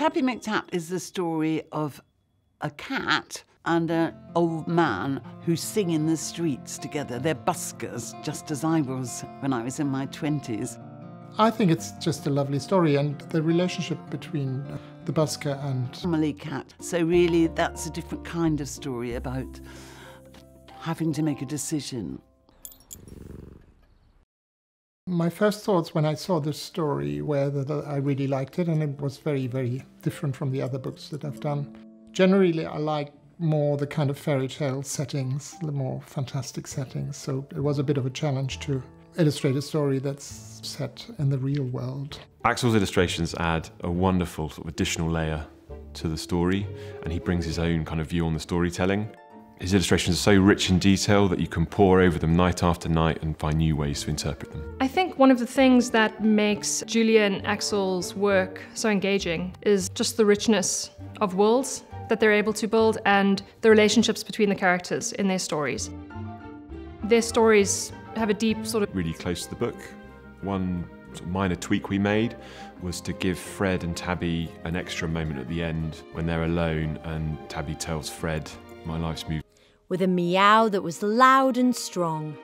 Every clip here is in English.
Tabby McTat is the story of a cat and an old man who sing in the streets together. They're buskers, just as I was when I was in my 20s. I think it's just a lovely story, and the relationship between the busker and Family cat. So really that's a different kind of story about having to make a decision. my first thoughts when I saw this story were that I really liked it, and it was very, very different from the other books that I've done. Generally, I like more the kind of fairy tale settings, the more fantastic settings, so it was a bit of a challenge to illustrate a story that's set in the real world. Axel's illustrations add a wonderful sort of additional layer to the story, and he brings his own kind of view on the storytelling. His illustrations are so rich in detail that you can pore over them night after night and find new ways to interpret them. I think one of the things that makes Julia and Axel's work so engaging is just the richness of worlds that they're able to build and the relationships between the characters in their stories. Their stories have a deep sort of... Really close to the book. One sort of minor tweak we made was to give Fred and Tabby an extra moment at the end when they're alone and Tabby tells Fred, "My life's moved." With a meow that was loud and strong.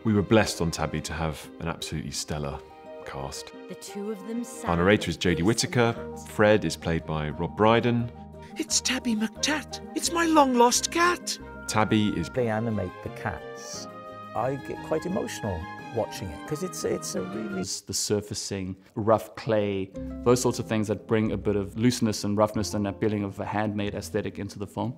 We were blessed on Tabby to have an absolutely stellar cast. The two of them sang. Our narrator is Jodie Whittaker. Fred is played by Rob Brydon. It's Tabby McTat. It's my long-lost cat. Tabby is... They animate the cats. I get quite emotional watching it because it's a really... The surfacing, rough clay, those sorts of things that bring a bit of looseness and roughness and that feeling of a handmade aesthetic into the film.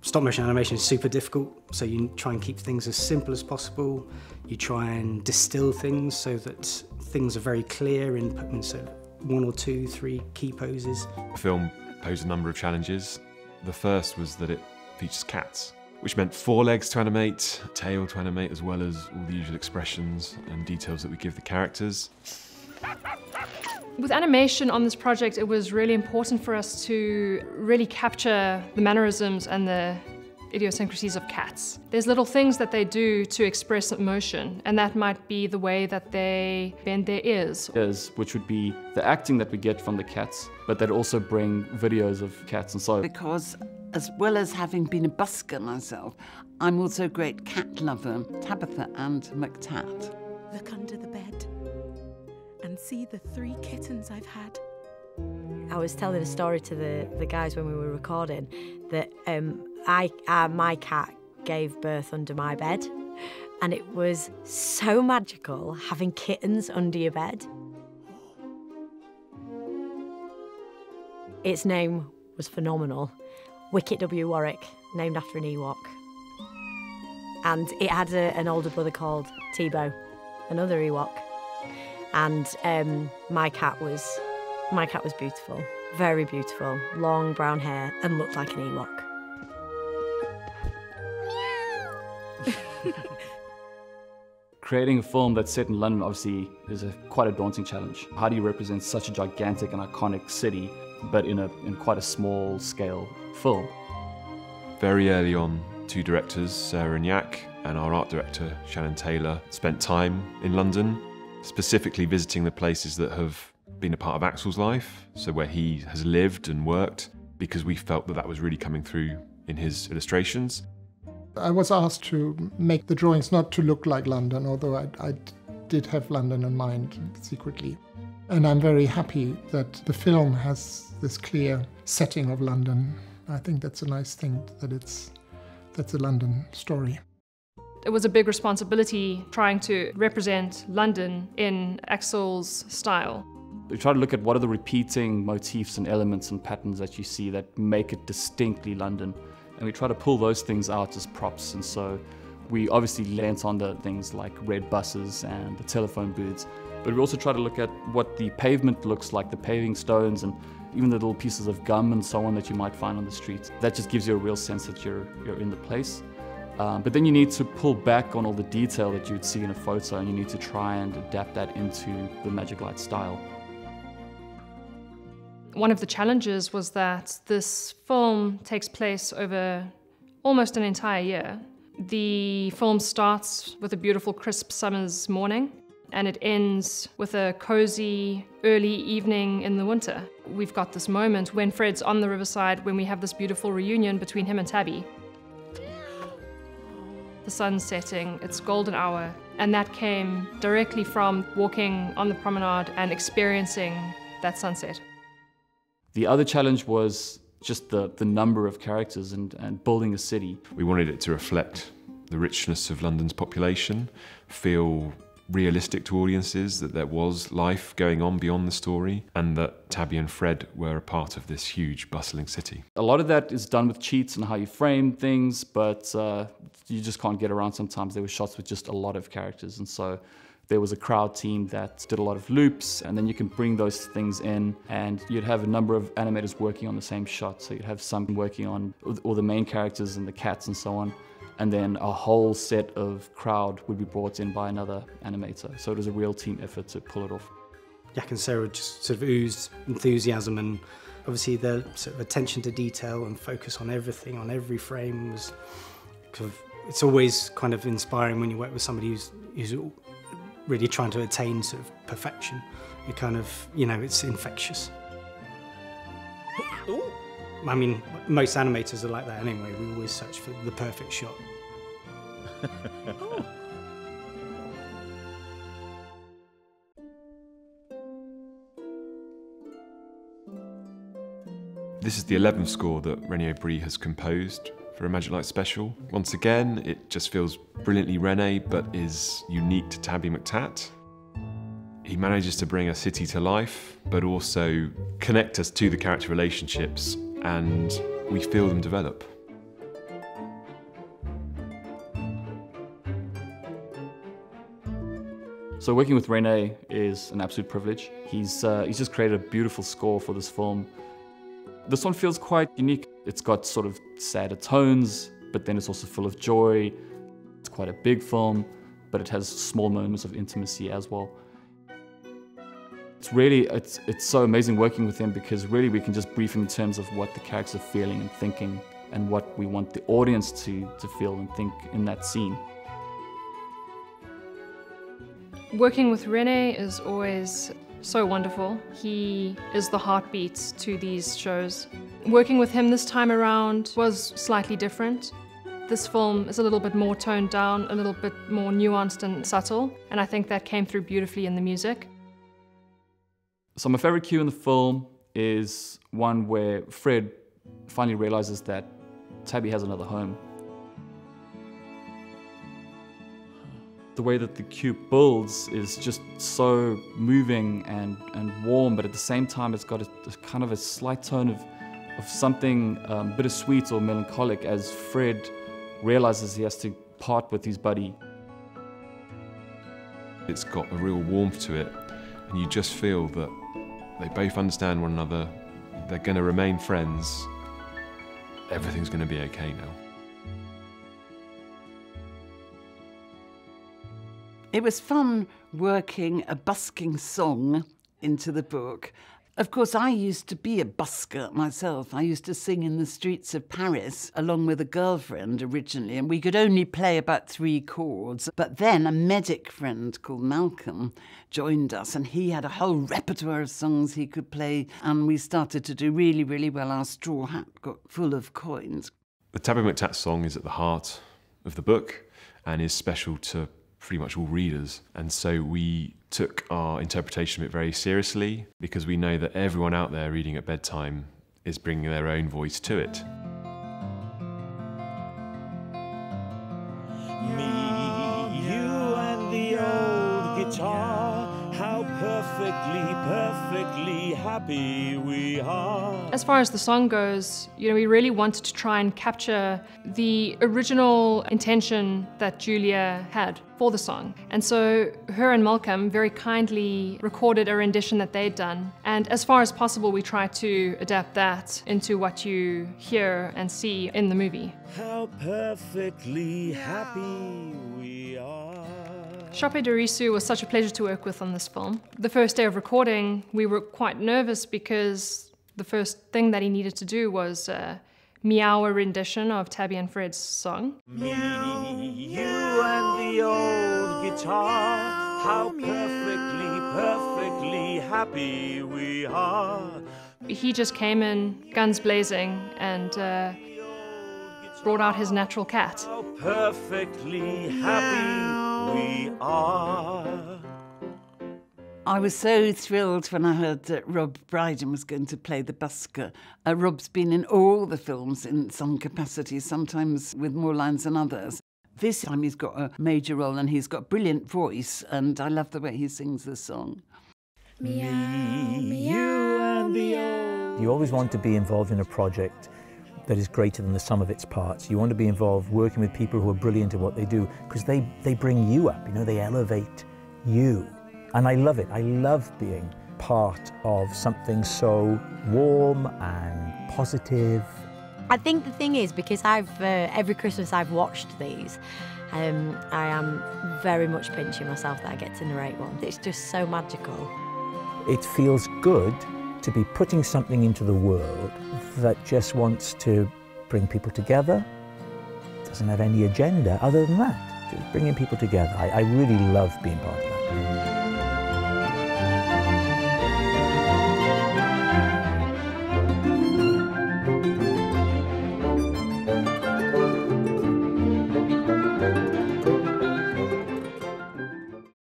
Stop motion animation is super difficult, so you try and keep things as simple as possible. You try and distill things so that things are very clear and put them into 1 or 2, 3 key poses. The film posed a number of challenges. The first was that it features cats, which meant 4 legs to animate, tail to animate, as well as all the usual expressions and details that we give the characters. With animation on this project, it was really important for us to really capture the mannerisms and the idiosyncrasies of cats. There's little things that they do to express emotion, and that might be the way that they bend their ears. Which would be the acting that we get from the cats, but that also bring videos of cats and so. Because as well as having been a busker myself, I'm also a great cat lover, Tabitha and McTat. Look under the bed and see the 3 kittens I've had. I was telling a story to the guys when we were recording that my cat gave birth under my bed, and it was so magical having kittens under your bed. Its name was phenomenal. Wicket W. Warwick, named after an Ewok. And it had an older brother called Tebow, another Ewok. And my cat was beautiful, very beautiful, long brown hair and looked like an Ewok. Creating a film that's set in London obviously is quite a daunting challenge. How do you represent such a gigantic and iconic city, but in quite a small scale film? Very early on, 2 directors, Sarah and Yak, and our art director, Shannon Taylor, spent time in London, specifically visiting the places that have been a part of Axel's life, so where he has lived and worked, because we felt that that was really coming through in his illustrations. I was asked to make the drawings not to look like London, although I did have London in mind secretly. And I'm very happy that the film has this clear setting of London. I think that's a nice thing, that's a London story. It was a big responsibility trying to represent London in Axel's style. We try to look at what are the repeating motifs and elements and patterns that you see that make it distinctly London. And we try to pull those things out as props. And so we obviously lent on the things like red buses and the telephone booths. But we also try to look at what the pavement looks like, the paving stones, and even the little pieces of gum and so on that you might find on the streets. That just gives you a real sense that you're in the place. But then you need to pull back on all the detail that you'd see in a photo, and you need to try and adapt that into the Magic Light style. One of the challenges was that this film takes place over almost an entire year. The film starts with a beautiful crisp summer's morning. and it ends with a cozy early evening in the winter. We've got this moment when Fred's on the riverside, when we have this beautiful reunion between him and Tabby. The sun's setting, it's golden hour, and that came directly from walking on the promenade and experiencing that sunset. The other challenge was just the number of characters and building a city. We wanted it to reflect the richness of London's population, feel realistic to audiences, that there was life going on beyond the story, and that Tabby and Fred were a part of this huge, bustling city. A lot of that is done with cheats and how you frame things, but you just can't get around sometimes. There were shots with just a lot of characters, and so there was a crowd team that did a lot of loops, and then you can bring those things in, and you'd have a number of animators working on the same shot. So you'd have some working on all the main characters and the cats and so on, and then a whole set of crowd would be brought in by another animator. So it was a real team effort to pull it off. Jack and Sarah just sort of oozed enthusiasm, and obviously their sort of attention to detail and focus on everything, on every frame was kind of, it's always kind of inspiring when you work with somebody who's really trying to attain sort of perfection. You kind of, you know, it's infectious. I mean, most animators are like that anyway. We always search for the perfect shot. This is the 11th score that René Brie has composed for A Magic Light Special. Once again, it just feels brilliantly René, but is unique to Tabby McTatt. He manages to bring a city to life, but also connect us to the character relationships, and we feel them develop. So working with René is an absolute privilege. He's just created a beautiful score for this film. This one feels quite unique. It's got sort of sadder tones, but then it's also full of joy. It's quite a big film, but it has small moments of intimacy as well. It's so amazing working with him, because really we can just brief him in terms of what the characters are feeling and thinking, and what we want the audience to feel and think in that scene. Working with René is always so wonderful. He is the heartbeat to these shows. Working with him this time around was slightly different. This film is a little bit more toned down, a little bit more nuanced and subtle, and I think that came through beautifully in the music. So my favorite cue in the film is one where Fred finally realizes that Tabby has another home. The way that the cue builds is just so moving and warm, but at the same time it's got a kind of a slight tone of something bittersweet or melancholic, as Fred realizes he has to part with his buddy. It's got a real warmth to it, and you just feel that they both understand one another, they're going to remain friends, everything's going to be okay now. It was fun working a busking song into the book. Of course, I used to be a busker myself. I used to sing in the streets of Paris along with a girlfriend originally, and we could only play about 3 chords. But then a medic friend called Malcolm joined us, and he had a whole repertoire of songs he could play, and we started to do really, really well. Our straw hat got full of coins. The Tabby McTatt song is at the heart of the book and is special to pretty much all readers, and so we took our interpretation of it very seriously, because we know that everyone out there reading at bedtime is bringing their own voice to it. Me, you and the old guitar, how perfectly happy we are. As far as the song goes, we really wanted to try and capture the original intention that Julia had for the song. And so her and Malcolm very kindly recorded a rendition that they'd done. And as far as possible, we tried to adapt that into what you hear and see in the movie. How perfectly happy we are. Chope Dorisu was such a pleasure to work with on this film. The first day of recording, we were quite nervous because the first thing that he needed to do was meow a rendition of Tabby and Fred's song. Me, you and the old guitar, how perfectly happy we are. He just came in guns blazing and brought out his natural cat. How perfectly happy we are. I was so thrilled when I heard that Rob Brydon was going to play the busker. Rob's been in all the films in some capacity, sometimes with more lines than others. This time he's got a major role and he's got a brilliant voice, and I love the way he sings the song. Me, you and the old. You always want to be involved in a project that is greater than the sum of its parts. You want to be involved working with people who are brilliant at what they do, because they bring you up, they elevate you. And I love it. I love being part of something so warm and positive. I think the thing is, because every Christmas I've watched these, I am very much pinching myself that I get to narrate one. It's just so magical. It feels good to be putting something into the world that just wants to bring people together, doesn't have any agenda other than that, just bringing people together. I really love being part of that.